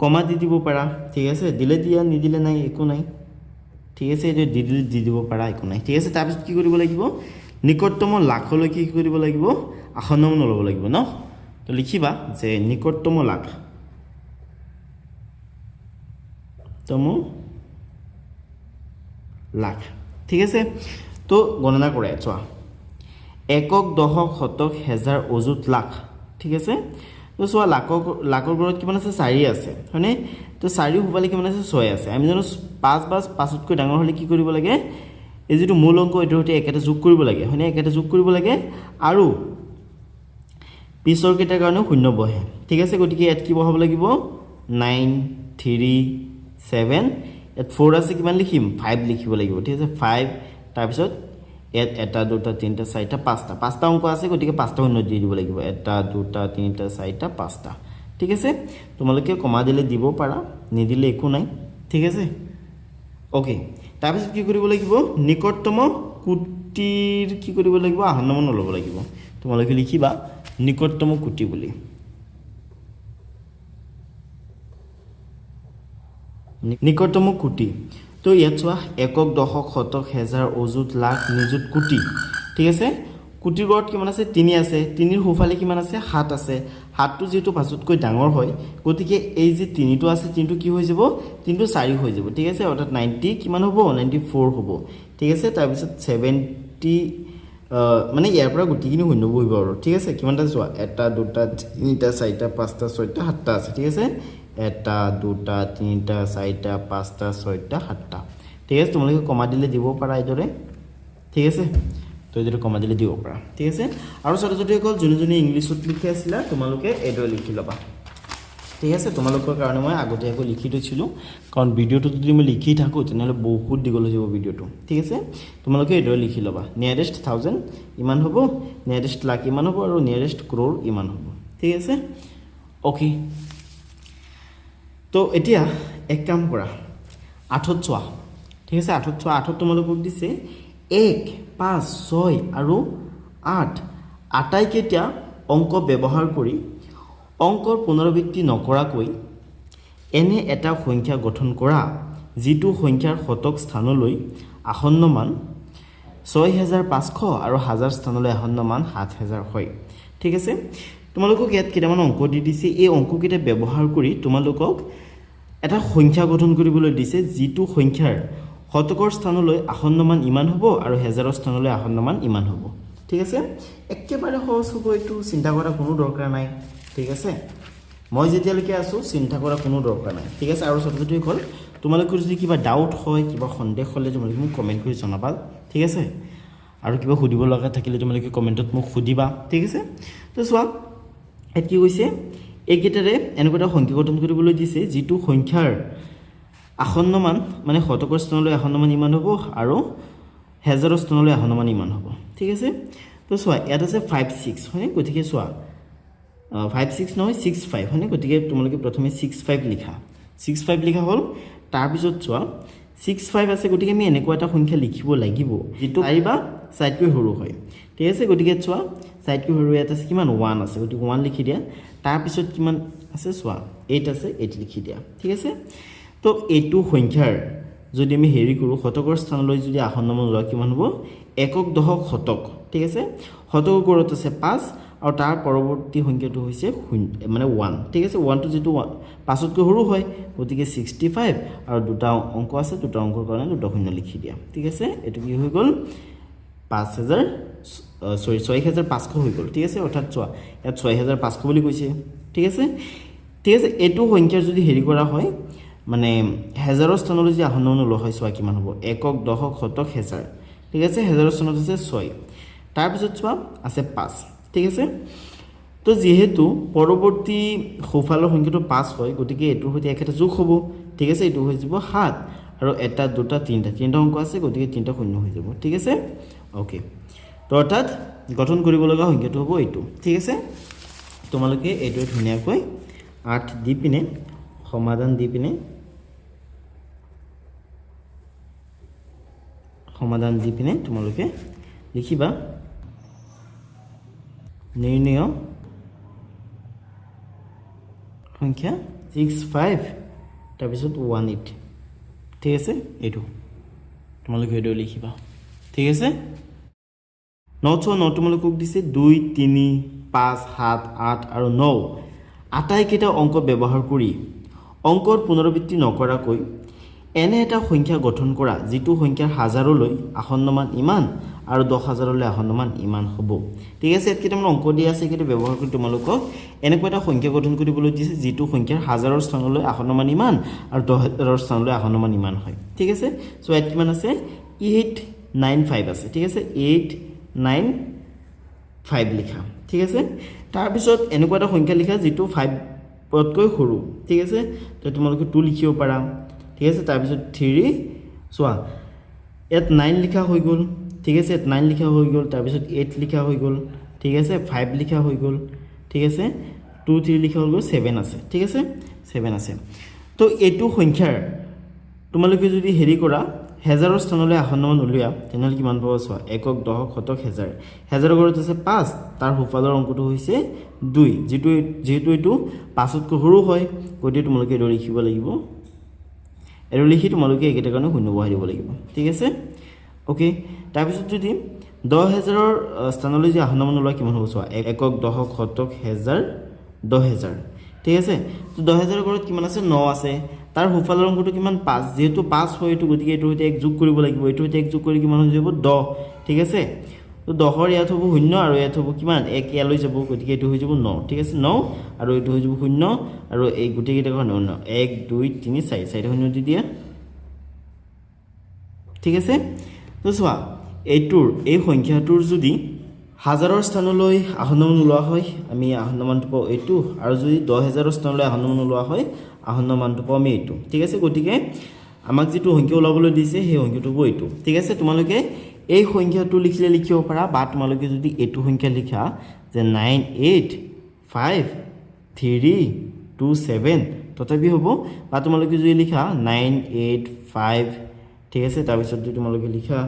কমা দি দিব পাৰা ঠিক আছে দিলে দিয়া নিদিলে নাই একো নাই ঠিক আছে এটা দিলে দি দিব পাৰা একো নাই ঠিক আছে তাৰপিছত কি কৰিব লাগিব নিকটতম লাখলৈ কি কৰিব লাগিব আসন্নমান ল'ব লাগিব ন তো লিখিবা যে নিকটতম লাখ লাখ ঠিক আছে তো গণনা কৰা চোৱা একক দশক শতক হাজাৰ অযুত লাখ ঠিক আছে তো চোৱা লাখৰ ঘৰত কিমান আছে 4 আছে হয়নে তো 4 সোঁফালে কিমান আছে 6 আছে আমি জানো 5 বা 5তকৈ ডাঙৰ হলে কি কৰিব লাগে এই যেটো মূল অংক এটো হতে একেটা যোগ কৰিব লাগে হয়নে একেটা যোগ কৰিব লাগে আৰু পিছৰ কেটাৰ কাৰণে শূন্য বহে ঠিক আছে গতিকে ইয়াত কি বহাব লাগিব 937 ইয়াত 4 আছে কিমান লিখিম 5 লিখিব লাগিব ঠিক আছে 5 তাৰপিছত ইয়াত এটা দুটা তিনটা চাৰিটা পাঁচটা অংক আছে গতিকে পাঁচটা শূন্য দি দিব লাগিব এটা দুটা তিনটা চাৰিটা পাঁচটা ঠিক আছে তোমালোকে কমা দিলে দিব পাৰা নিদিলে একো নাই ঠিক আছে ওকে তাৰপিছত কি কৰিব লাগিব নিকটতম কোটিৰ কি কৰিব লাগিব আসন্নমান ল'ব লাগিব তোমালোকে লিখিবা নিকটতম কোটি বুলি নিকটতম কোটি তো ইয়াত চোৱা একক দশক শতক হাজাৰ অযুত লাখ নিযুত কোটি ঠিক আছে কোটিৰ ঘৰত কিমান আছে 3 আছে 3ৰ সোঁফালে কিমান আছে 7 আছে 7টো যেটো 5তকৈ ডাঙৰ হয় গতিকে এই যে 3টো আছে 3টো কি হৈ যাব 3টো 4 হৈ যাব ঠিক আছে অৰ্থাৎ 90 কিমান হ'ব 94 হ'ব ঠিক আছে তাৰ পিছত 70 মানে ইয়াৰ পৰা গুটিখিনি শূন্য বহিব আৰু ঠিক আছে কিমানটা চোৱা এটা দুটা তিনটা চাৰিটা পাঁচটা ছয়টা সাতটা আছে ঠিক আছে এটা দুটা তিনটা চাৰিটা পাঁচটা ছয়টা সাতটা ঠিক আছে তোমালোকে কমা দিলে দিব পাৰা এইদৰে ঠিক আছে তো এইদৰে কমা দিলে দিব পাৰা ঠিক আছে আৰু ছাত্ৰছাত্ৰীসকল যোনে ইংলিছত লিখি আছিলা তোমালোকে এইদৰে লিখি ল'বা ঠিক আছে তোমালোকৰ কাৰণে মই আগতীয়াকৈ লিখি থৈছিলোঁ কাৰণ ভিডিঅ'টো যদি মই লিখি থাকোঁ তেনেহ'লে বহুত দীঘল হৈ যাব ভিডিঅ'টো ঠিক আছে তোমালোকে এইদৰে লিখি ল'বা নিয়াৰেষ্ট 1000 ইমান হ'ব নিয়াৰেষ্ট লাখ ইমান হ'ব আৰু নিয়াৰেষ্ট ক্ৰ'ৰ ইমান হ'ব ঠিক আছে ওকে তো এতিয়া এক কাম কৰা 8ত চোৱা ঠিক আছে 8ত চোৱা 8ত তোমালোকক দিছে 1 5 6 আৰু 8 আটাইকেইটা অংক ব্যৱহাৰ কৰি অংকৰ পুনৰাবৃত্তি নকৰাকৈ এনে এটা সংখ্যা গঠন কৰা যিটো সংখ্যাৰ শতক স্থানলৈ আসন্ন মান 6500 আৰু হাজাৰ স্থানলৈ আসন্ন মান 7000 হয় ঠিক আছে তোমালোকক ইয়াত কেইটামান অংক দি দিছে এই অংককেইটা ব্যৱহাৰ কৰি তোমালোকক এটা সংখ্যা গঠন কৰিবলৈ দিছে যিটো সংখ্যাৰ শতকৰ স্থানলৈ আসন্ন মান ইমান হ'ব আৰু হাজাৰৰ স্থানলৈ আসন্ন মান ইমান হ'ব ঠিক আছে একেবাৰে সহজ হ'ব এইটো চিন্তা কৰা কোনো দৰকাৰ নাই ঠিক আছে মই যেতিয়ালৈকে আছো চিন্তা কৰা কোনো দৰকাৰ নাই ঠিক আছে আৰু সবটো হ'ল তোমালোকৰ যদি কিবা ডাউট হয় কিবা সন্দেহ হ'লে তোমালোকে মোক কমেন্ট কৰি জনাবা ঠিক আছে আৰু কিবা সুধিব লগা থাকিলে তোমালোকে কমেন্টত মোক সুধিবা ঠিক আছে তো চোৱা এত কি কৈছে এইকেইটাৰে এনেকুৱা সংখ্যা গঠন কৰিবলৈ দিছে যিটো সংখ্যাৰ আসন্ন মান মানে শতকৰ স্থানলৈ আসন্ন মান ইমান হ'ব আৰু হাজাৰৰ স্থানলৈ আসন্ন মান ইমান হ'ব ঠিক আছে তো চোৱা ইয়াত আছে 56 হয় গতিকে চোৱা 56 নহয় 65 হয় গতিকে তোমালোকে প্ৰথমে 65 লিখা 65 লিখা হ'ল তাৰ পিছত চোৱা 65 আছে গতিকে আমি এনেকুৱা এটা সংখ্যা লিখিব লাগিব যেটো চাইবা সাইডকৈ সৰু হয় ঠিক আছে গতিকে চোৱা সাইডকৈ সৰু ইয়াত আছে কিমান 1 আছে গতিকে 1 লিখি দিয়া তাৰ পিছত কিমান আছে চোৱা 8 আছে 8 লিখি দিয়া ঠিক আছে তো এইটো সংখ্যাৰ যদি আমি হেৰি কৰো শতকৰ স্থানলৈ যদি আসন্ন মান লয় কিমান হ'ব একক দশক শতক ঠিক আছে শতকৰ গৰত আছে 5 আৰু তাৰ পৰৱৰ্তী সংখ্যাটো হৈছে মানে 1 ঠিক আছে 1 টো যেটো 5 তকৈ সৰু হয় গতিকে 65 আৰু দুটা অংক আছে দুটা অংকৰ কাৰণে দুটা শূন্য লিখি দিয়া ঠিক আছে এটো কি হৈ গ'ল 6500 হৈ গ'ল ঠিক আছে অৰ্থাৎ চোৱা ইয়াত 6500 বুলি কৈছে ঠিক আছে এটো সংখ্যাৰ যদি হেৰি কৰা হয় মানে হাজাৰৰ স্থানলৈ যে আসন্ন মান লোৱা হয় চোৱা কিমান হ'ব একক দশক শতক হাজাৰ ঠিক আছে হাজাৰৰ স্থানত আছে 6 তাৰ পিছত চোৱা আছে 5 ঠিক আছে তো যেহেতু পৰৱৰ্তী সোফালৰ সংখ্যাটো 5 হয় গতিকে এটোৰ সৈতে একটা যোগ হ'ব ঠিক আছে এটো হৈ যাব 7 আৰু এটা দুটা তিনটা অংক আছে গতিকে তিনটা শূন্য হৈ যাব ঠিক আছে ওকে তো অৰ্থাৎ গঠন কৰিব লগা সংখ্যাটো হ'ব এইটো ঠিক আছে তোমালোকে এইটো ধুনীয়াকৈ 8 দি পিনে সমাধান দি পিনে তোমালোকে লিখিবা নিৰ্ণয় সংখ্যা 65 তাৰ পিছত 18 ঠিক আছে এইটো তোমালোকে এইটো লিখিবা ঠিক আছে নোটছ তোমালোকক দিছে 2 3 5 7 8 আৰু 9 আটাইকেইটা অংক ব্যৱহাৰ কৰি অংকৰ পুনৰাবৃত্তি নকৰাকৈ এনে এটা সংখ্যা গঠন কৰা যিটো সংখ্যাৰ হাজাৰলৈ আসন্ন মান ইমান আৰু 10000লৈ আসন্ন মান ইমান হ'ব ঠিক আছে কেইটামান অংক দিয়া আছে কেইটা ব্যৱহাৰ কৰি তোমালোকক এনেকুৱা এটা সংখ্যা গঠন কৰিবলৈ দিছে যিটো সংখ্যাৰ হাজাৰৰ স্থানলৈ আসন্ন মান ইমান আৰু 10000ৰ স্থানলৈ আসন্ন মান ইমান হয় ঠিক আছে সো ইয়াত কিমান আছে 895 আছে ঠিক আছে 895 লিখা ঠিক আছে তাৰ পিছত এনেকুৱা এটা সংখ্যা লিখা যিটো 5 পতকৈ সৰু ঠিক আছে তো তোমালোকে 2 লিখিব পাৰা ঠিক আছে তাৰ পিছত 3 চোৱা ইয়াত 9 লিখা হৈ গ'ল ঠিক আছে 9 লিখা হৈ গ'ল তাৰ পিছত 8 লিখা হৈ গ'ল ঠিক আছে 5 লিখা হৈ গ'ল ঠিক আছে 2 3 লিখা হৈ গ'ল 7 আছে ঠিক আছে 7 আছে তো এইটো সংখ্যাৰ তোমালোকে যদি হেৰি কৰা হাজাৰৰ স্থানলৈ আসন্ন মান উলিয়া তেনেহলে কিমান পাব চোৱা একক দশক শতক হাজাৰ হাজাৰৰ গৰত আছে 5 তাৰ সোফালৰ অংকটো হৈছে 2 যেহেতু এইটো 5 তকৈ সৰু হয় গতিকে তোমালোকে এইটো লিখিব লাগিব এৰো লিখি তোমালোকে একেটা কাৰণে শূন্য বহাই দিব লাগিব ঠিক আছে ওকে তাৰ পিছত যদি 10000ৰ স্থানলৈ যে আসন্ন মান লয় কিমান হ'ব চোৱা একক দশক শতক হাজাৰ 10000 ঠিক আছে তো 10000ৰ গৰত কিমান আছে 9 আছে তাৰ সোফালৰ অংকটো কিমান 5 যেহেতু 5 হয় এটো গতিকে এটো হতে এক যোগ কৰিব লাগিব এটো হতে এক যোগ কৰি কিমান হৈ যাব 10 ঠিক আছে তো 10ৰ ইয়াত হ'ব 0 আৰু ইয়াত হ'ব কিমান 1 ইয়ালৈ যাব গতিকে এটো হৈ যাব 9 ঠিক আছে 9 আৰু এটো হৈ যাব 0 আৰু এই গুটেই কেইটা কোন 1 2 3 4 চাৰিটা শূন্য দি দিয়া ঠিক আছে তো চোৱা এইটোৰ এই সংখ্যাটোৰ যদি হাজাৰৰ স্থানলৈ আসন্ন মান লোৱা হয় আমি আসন্ন মানটো পাও এইটো আৰু যদি 10000ৰ স্থানলৈ আসন্ন মান লোৱা হয় আসন্ন মানটো পাও আমি এইটো ঠিক আছে গতিকে আমাক যেটো সংখ্যা ওলাবলৈ দিছে সেই সংখ্যাটো হ'ব এইটো ঠিক আছে তোমালোকে এই সংখ্যাটো লিখিলে লিখিব পাৰা বা তোমালোকে যদি এইটো সংখ্যা লিখা যে 9853327 তথাপি হ'ব বা তোমালোকে যদি লিখা 985 ঠিক আছে তাৰ পিছত যদি তোমালোকে লিখা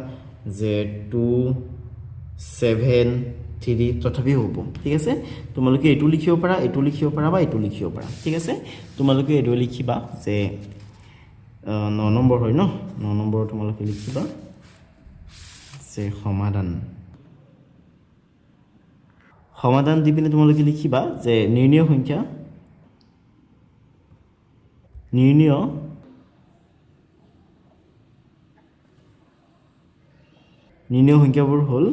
যে 273 তথাপি হ'ব ঠিক আছে তোমালোকে এইটো লিখিব পাৰা বা এইটো লিখিব পাৰা ঠিক আছে তোমালোকে এইটো লিখিবা যে 9 নম্বৰ হয় ন 9 নম্বৰ তোমালোকে লিখিবা যে সমাধান সমাধান দি পিনে তোমালোকে লিখিবা যে নিৰ্ণয় সংখ্যাবোৰ হ'ল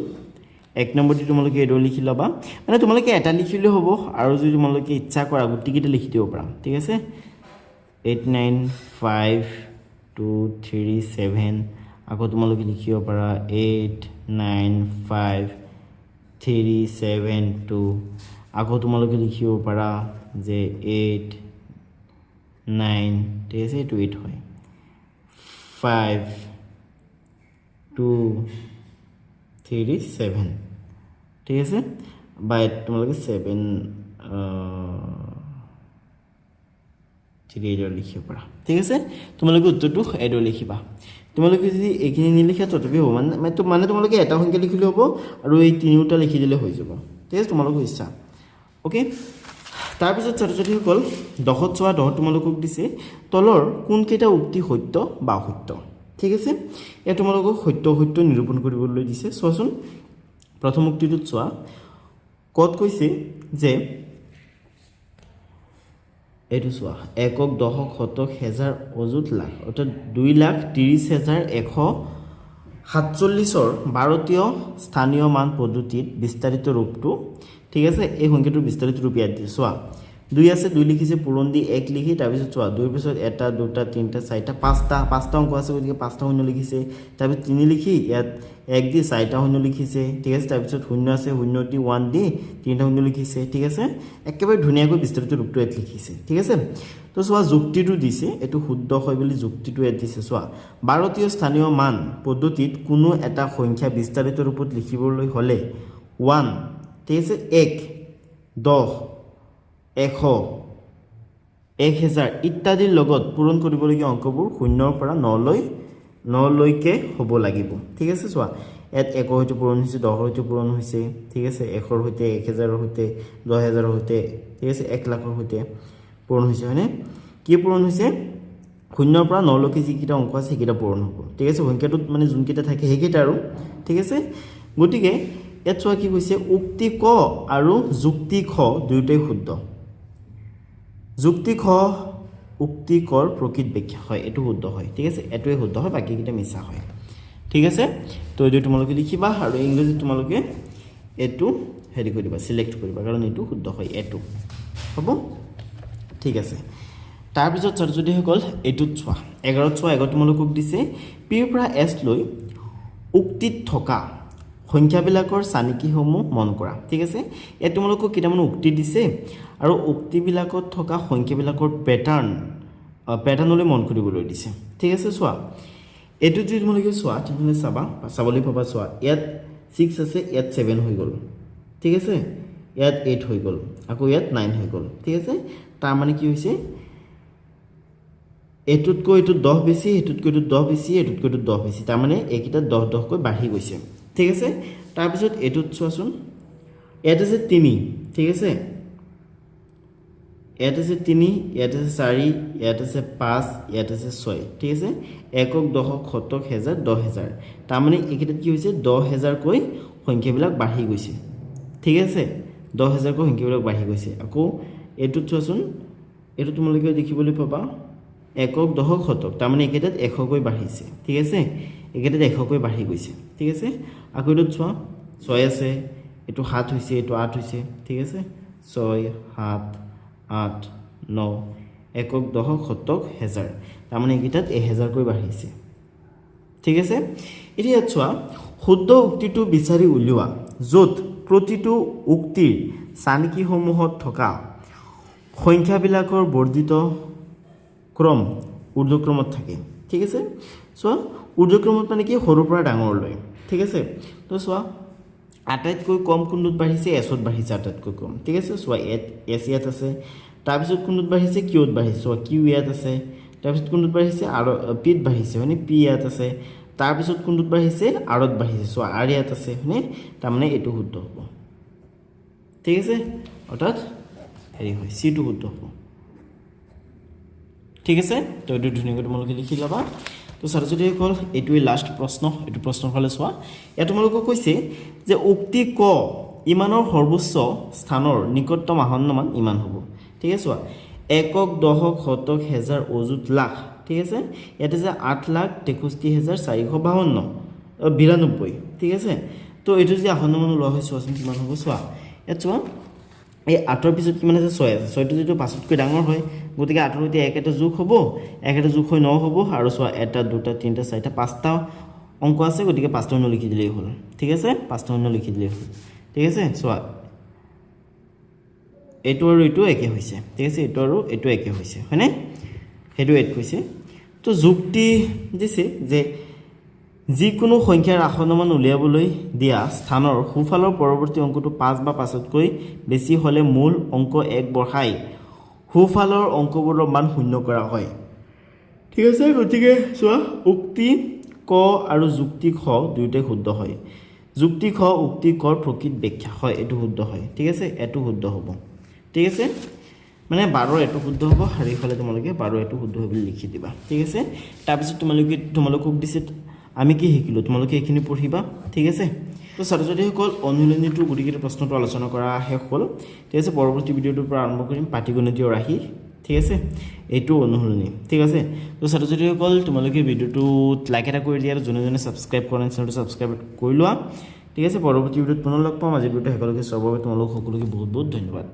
1 নম্বৰটি তোমালোকে এডো লিখি লবা মানে তোমালোকে এটা লিখিলে হ'ব আৰু যদি তোমালোকে ইচ্ছা কৰা গুটিকিটা লিখি দিব পাৰা ঠিক আছে 8 9 5 2 3 7 আকৌ তোমালোকে লিখিব পাৰা 8 9 5 3 7 2 আকৌ তোমালোকে লিখিব পাৰা যে 8 9 ঠিক আছে এইটো 8 হয় 5 2 3 7 ঠিক আছে বাই তোমালোকে 7 3 এডৰ লিখিব পাৰা ঠিক আছে তোমালোকে উত্তৰটো এডৰ লিখিবা তোমালোকে যদি এইখিনি নিলিখা তথাপি হ'ব মানে তোমালোকে এটা সংখ্যা লিখিলে হ'ব আৰু এই তিনিটা লিখি দিলে হৈ যাব ঠিক আছে তোমালোকৰ ইচ্ছা ওকে তাৰপিছত ছাত্ৰ-ছাত্ৰীসকল 10ত চোৱা 10 তোমালোকক দিছে তলৰ কোনকেইটা উক্তি সত্য বা অসত্য ঠিক আছে এ তোমালোকক সত্য নিৰূপণ কৰিবলৈ দিছে চোৱাচোন প্ৰথম উক্তিটোত চোৱা কত কৈছে যে এইটো চোৱা একক দশক শতক হেজাৰ অযুত লাখ অৰ্থাৎ 2,30,147 ভাৰতীয় স্থানীয় মান পদ্ধতিত বিস্তাৰিত ৰূপটো ঠিক আছে এই সংখ্যাটোৰ বিস্তাৰিত ৰূপ ইয়াত দিছে চোৱা 2 আছে 2 লিখিছে পূৰণ দি 1 লিখি তাৰ পিছত চোৱা 2 পিছত এটা দুটা তিনটা চাৰিটা পাঁচটা অংক আছে গতিকে পাঁচটা শূন্য লিখিছে তাৰ পিছত 3 লিখি ইয়াত 1 দি চাৰিটা শূন্য লিখিছে ঠিক আছে তাৰ পিছত শূন্য আছে শূন্য দি 1 দি তিনটা শূন্য লিখিছে ঠিক আছে একেবাৰে ধুনীয়াকৈ বিস্তাৰিত ৰূপটো ইয়াত লিখিছে ঠিক আছে তো চোৱা যুক্তিটো দিছে এটো শুদ্ধ হয় বুলি যুক্তিটো ইয়াত দিছে চোৱা ভাৰতীয় স্থানীয় মান পদ্ধতিত কোনো এটা সংখ্যা বিস্তাৰিত ৰূপত লিখিবলৈ হলে 1 ঠিক আছে 1 10 100 1000 ইত্যাদিৰ লগত পূৰণ কৰিবলগীয়া অংকবোৰ 0 ৰ পৰা 9 লৈকে হ'ব লাগিব ঠিক আছে চোৱা ইয়াত 1 হয়তো পূৰণ হৈছে 10 হয়তো পূৰণ হৈছে ঠিক আছে 100 ৰ সৈতে 1000 ৰ সৈতে 10000 ৰ সৈতে ঠিক আছে 1 লাখৰ সৈতে পূৰণ হৈছে হয়নে কি পূৰণ হৈছে 0 ৰ পৰা 9 লৈকে যিকেইটা অংক আছে সেইকেইটা পূৰণ হ'ব ঠিক আছে সংখ্যাটোত মানে যোনকেইটা থাকে সেইকেইটা আৰু ঠিক আছে গতিকে ইয়াত চোৱা কি কৈছে উক্তি ক আৰু যুক্তি খ দুয়োটাই শুদ্ধ যুক্তি খ উক্তি কৰ প্ৰকৃত ব্যাখ্যা হয় এটো শুদ্ধ হয় ঠিক আছে এটোই শুদ্ধ হয় বাকি কিটা মিছা হয় ঠিক আছে তো এই তোমালোকে লিখিবা আৰু ইংৰাজীত তোমালোকে এটো হেৰি কৰিবা সিলেক্ট কৰিবা কাৰণ এটো শুদ্ধ হয় এটো হ'ব ঠিক আছে তাৰ পিছত ছাত্ৰ-ছাত্ৰীসকল এটোত চোৱা 11ত চোৱা 11 তোমালোকক দিছে পি ৰ পৰা এছ লৈ উক্তিত থকা সংখ্যাবিলাকৰ চানিকিসমূহ মন কৰা ঠিক আছে এ তোমালোকক কিটামান উক্তি দিছে আৰু উক্তিবিলাকত থকা সংখ্যাবিলাকৰ প্যাটাৰ্নলৈ মন কৰিবলৈ দিছে ঠিক আছে চোৱা এটো যদি তোমালোকে চোৱা তেনে চাবলৈ পাবা চোৱা ইয়াত 6 আছে ইয়াত 7 হৈ গ'ল ঠিক আছে ইয়াত 8 হৈ গ'ল আকৌ ইয়াত 9 হৈ গ'ল ঠিক আছে তাৰ মানে কি হৈছে এটুতকৈ এটু 10 বেছি এটুতকৈ এটু 10 বেছি এটুতকৈ এটু 10 বেছি তাৰ মানে এইকিটা 10 কৈ বাঢ়ি গৈছে ঠিক আছে তাৰ পিছত এটুত চোৱাচোন ইয়াত আছে 3 ঠিক আছে ইয়াত আছে 3 ইয়াত আছে 4 ইয়াত আছে 5 ইয়াত আছে 6 ঠিক আছে একক দশক শতক হেজাৰ 10000 তাৰ মানে এইকিটা কি হৈছে 10000 কৈ সংখ্যাবিলাক বাঢ়ি গৈছে ঠিক আছে 10000 কৈ সংখ্যাবিলাক বাঢ়ি গৈছে আকৌ এটুত চোৱাচোন এটু তোমালোকে দেখিবলৈ পাবা একক দশক শতক তাৰ মানে এইকিটাত 100 কৈ বাঢ়িছে ঠিক আছে এইকিটাত 100 কৈ বাঢ়ি গৈছে ঠিক আছে আকৌ এটুত চোৱা 6 আছে এটু 7 হৈছে এটু 8 হৈছে ঠিক আছে 6 7 8 9 একক দশক শতক হেজাৰ তাৰ মানে এইকিটাত 1000 কৈ বাঢ়িছে ঠিক আছে এতিয়া চোৱা শুদ্ধ উক্তিটো বিচাৰি উলিওৱা য'ত প্ৰতিটো উক্তিৰ চানিকিসমূহত থকা সংখ্যাবিলাকৰ বৰ্ধিত ক্ৰম ঊৰ্ধ্বক্ৰমত থাকে ঠিক আছে চোৱা ঊৰ্ধ্বক্ৰমত মানে কি সৰুৰ পৰা ডাঙৰলৈ ঠিক আছে তো চোৱা আটাইতকৈ কম কোনটোত বাঢ়িছে এছত বাঢ়িছে আটাইতকৈ কম ঠিক আছে চোৱা এছ ইয়াত আছে তাৰ পিছত কোনটোত বাঢ়িছে কিউত বাঢ়িছে চোৱা কিউ ইয়াত আছে তাৰ পিছত কোনটোত বাঢ়িছে আৰু পিত বাঢ়িছে মানে পি ইয়াত আছে তাৰ পিছত কোনটোত বাঢ়িছে আৰত বাঢ়িছে চোৱা আৰ ইয়াত আছে মানে তাৰ মানে এটো শুদ্ধ হ'ব ঠিক আছে অৰ্থাৎ হেৰি হয় সিটো শুদ্ধ হ'ব ঠিক আছে তো এইটো ধুনীয়াকৈ তোমালোকে লিখি ল'বা তো ছাত্ৰ-ছাত্ৰীসকল এইটোৱে লাষ্ট প্ৰশ্ন এইটো প্ৰশ্নৰ ফালে চোৱা ইয়াত তোমালোকক কৈছে যে উক্তি ক ইমানৰ সৰ্বোচ্চ স্থানৰ নিকটতম আসন্নমান ইমান হ'ব ঠিক আছে চোৱা একক দশক শতক হেজাৰ অযুত লাখ ঠিক আছে ইয়াতে যে 8,63,452 ঠিক আছে তো এইটো যে আসন্নমান লোৱা হৈছে চোৱাচোন কিমান হ'ব চোৱা ইয়াত চোৱা এই 8ৰ পিছত কিমান আছে 6 আছে 6টো যেটো পাছতকৈ ডাঙৰ হয় গতিকে 8ৰ সৈতে 1 এটা যোগ হ'ব 1 এটা যোগ হৈ 9 হ'ব আৰু চোৱা 1 2 3 4 5টা অংক আছে গতিকে 5টা অন্য লিখি দিলেই হ'ল ঠিক আছে 5টা অন্য লিখি দিলেই হ'ল ঠিক আছে চোৱা এইটো আৰু এইটো একে হৈছে ঠিক আছে এইটো আৰু এইটো একে হৈছে হয়নে হেতু এড কৈছে তো যুক্তি দিছে যে যিকোনো সংখ্যাৰ আসন্নমান উলিয়াবলৈ দিয়া স্থানৰ সোঁফালৰ পৰৱৰ্তী অংকটো 5 বা 5তকৈ বেছি হ'লে মূল অংক 1 বঢ়াই সোঁফালৰ অংকবোৰৰ মান শূন্য কৰা হয় ঠিক আছে গতিকে চোৱা উক্তি ক আৰু যুক্তি খ দুয়োটাই শুদ্ধ হয় যুক্তি খ উক্তি কৰ প্ৰকৃত ব্যাখ্যা হয় এটো শুদ্ধ হয় ঠিক আছে এটো শুদ্ধ হ'ব ঠিক আছে মানে 12 এটো শুদ্ধ হ'ব আৰু ইফালে তোমালোকে 12 এটো শুদ্ধ বুলি লিখি দিবা ঠিক আছে তাৰ পিছত তোমালোকক দিছে আমি কি শিকিলো তোমালোকে এখিনি পঢ়িবা ঠিক আছে তো ছাত্ৰ-ছাত্ৰীসকল অনুশীলনীটোৰ গুটিকেইটা প্ৰশ্নটো আলোচনা কৰা শেষ হ'ল ঠিক আছে পৰৱৰ্তী ভিডিঅ'টোৰ পৰা আৰম্ভ কৰিম পাটিগণিতীয় ৰাশি ঠিক আছে এইটো অনুশীলনী ঠিক আছে তো ছাত্ৰ-ছাত্ৰীসকল তোমালোকে ভিডিঅ'টোত লাইক এটা কৰি দিয়া আৰু যোনে সাবস্ক্ৰাইব কৰা চেনেলটো সাবস্ক্ৰাইব কৰি লোৱা ঠিক আছে পৰৱৰ্তী ভিডিঅ'ত পুনৰ লগ পাম আজি ভিডিঅ'টো একেলগে চাবৰ বাবে তোমালোক সকলোকে বহুত বহুত ধন্যবাদ